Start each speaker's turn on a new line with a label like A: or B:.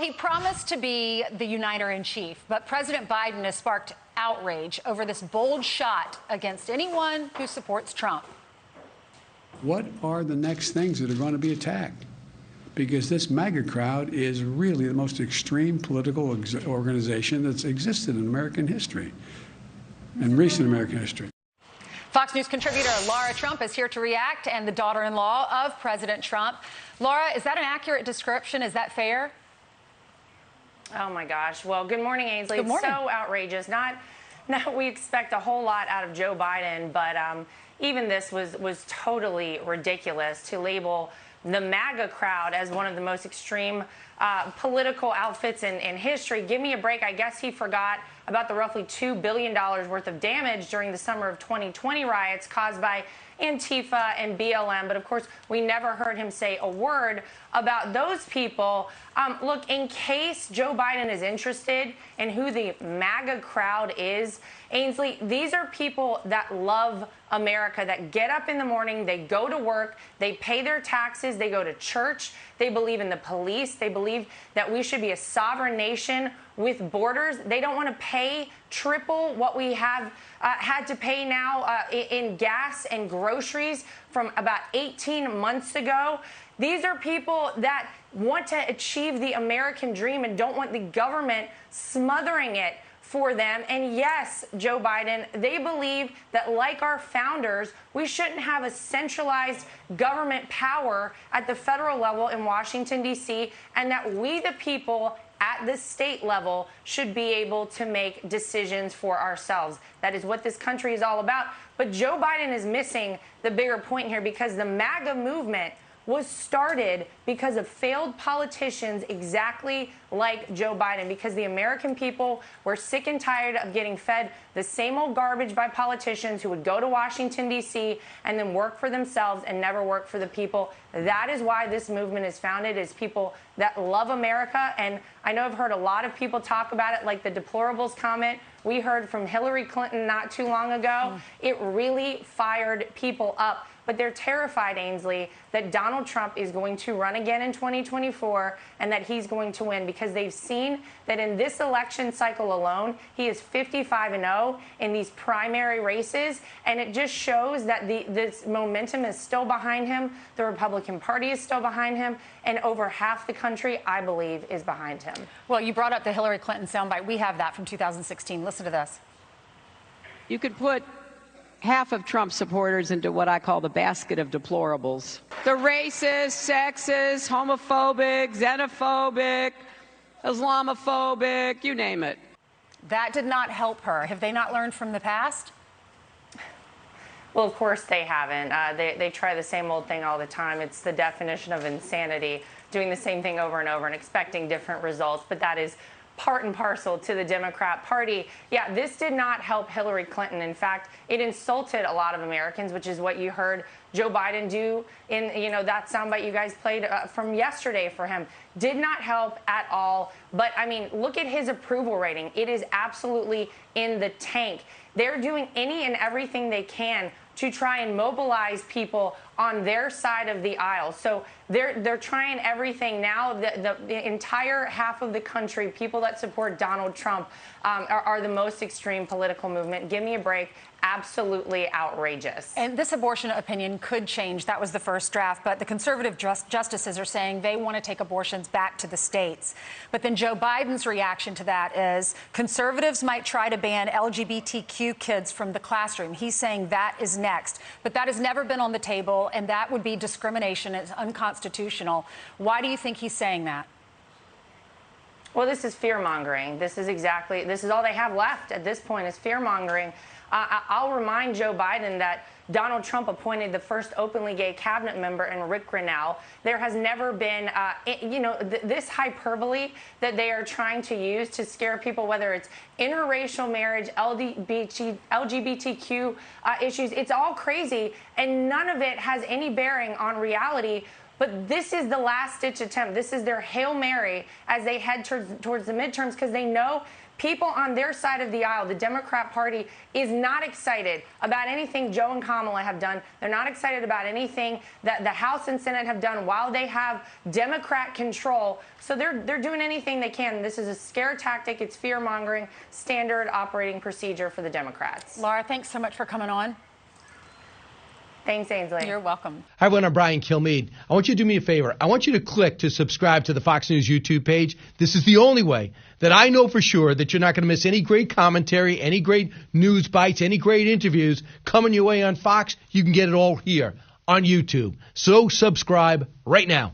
A: he promised to be the uniter-in-chief, but President Biden has sparked outrage over this bold shot against anyone who supports Trump.
B: What are the next things that are going to be attacked? Because this MAGA crowd is really the most extreme political organization that's existed in American history, in recent American history.
A: Fox News contributor Lara Trump is here to react, and the daughter-in-law of President Trump. Lara, is that an accurate description? Is that fair?
C: Oh, my gosh. Well, good morning, Ainsley.
A: Good morning.
C: It's so outrageous. Not we expect a whole lot out of Joe Biden, but even this was totally ridiculous to label the MAGA crowd as one of the most extreme political outfits in history. Give me a break. I guess he forgot about the roughly $2 billion worth of damage during the summer of 2020 riots caused by Antifa and BLM. But of course, we never heard him say a word about those people. Look, in case Joe Biden is interested in who the MAGA crowd is, Ainsley, these are people that love America, that get up in the morning, they go to work, they pay their taxes, they go to church, they believe in the police, they believe that we should be a sovereign nation with borders. They don't want to pay triple what we have had to pay now in gas and groceries from about 18 months ago. These are people that want to achieve the American dream and don't want the government smothering it for them. And yes, Joe Biden, they believe that, like our founders, we shouldn't have a centralized government power at the federal level in Washington, D.C., and that we, the people, at the state level, should be able to make decisions for ourselves. That is what this country is all about. But Joe Biden is missing the bigger point here, because the MAGA movement was started because of failed politicians exactly like Joe Biden, because the American people were sick and tired of getting fed the same old garbage by politicians who would go to Washington, D.C. and then work for themselves and never work for the people. That is why this movement is founded, is people that love America. And I know I've heard a lot of people talk about it, like the deplorables comment we heard from Hillary Clinton not too long ago. It really fired people up. But they're terrified, Ainsley, that Donald Trump is going to run again in 2024 and that he's going to win, because they've seen that in this election cycle alone, he is 55-0 in these primary races. And it just shows that this momentum is still behind him. The Republican Party is still behind him. And over half the country, I believe, is behind him.
A: Well, you brought up the Hillary Clinton soundbite. We have that from 2016. Listen to this.
D: You could put half of Trump supporters into what I call the basket of deplorables. The racist, sexist, homophobic, xenophobic, Islamophobic, you name it.
A: That did not help her. Have they not learned from the past?
C: Well, of course they haven't. They try the same old thing all the time. It's the definition of insanity, doing the same thing over and over and expecting different results. But that is part and parcel to the Democrat Party. Yeah, this did not help Hillary Clinton. In fact, it insulted a lot of Americans, which is what you heard Joe Biden do in, that soundbite you guys played from yesterday for him. Did not help at all. But, I mean, look at his approval rating. It is absolutely in the tank. They're doing any and everything they can to try and mobilize people on their side of the aisle. So they're trying everything now. The entire half of the country, people that support Donald Trump, are the most extreme political movement. Give me a break. Absolutely outrageous.
A: And this abortion opinion could change. That was the first draft. But the conservative justices are saying they want to take abortions back to the states. But then Joe Biden's reaction to that is conservatives might try to ban LGBTQ kids from the classroom. He's saying that is next. But that has never been on the table, and that would be discrimination. It's unconstitutional. Why do you think he's saying that?
C: Well, this is fear-mongering. This is all they have left at this point, is fear-mongering. I'll remind Joe Biden that Donald Trump appointed the first openly gay cabinet member in Rick Grinnell. There has never been, this hyperbole that they are trying to use to scare people, whether it's interracial marriage, LGBTQ issues. It's all crazy, and none of it has any bearing on reality. But this is the last-ditch attempt. This is their Hail Mary as they head towards the midterms, because they know people on their side of the aisle, the Democrat Party, is not excited about anything Joe and Kamala have done. They're not excited about anything that the House and Senate have done while they have Democrat control. So they're doing anything they can. This is a scare tactic. It's fear-mongering, standard operating procedure for the Democrats.
A: Lara, thanks so much for coming on.
C: Thanks, Ainsley.
A: You're welcome.
E: Hi, everyone. I'm Brian Kilmeade. I want you to do me a favor. I want you to click to subscribe to the Fox News YouTube page. This is the only way that I know for sure that you're not going to miss any great commentary, any great news bites, any great interviews coming your way on Fox. You can get it all here on YouTube. So subscribe right now.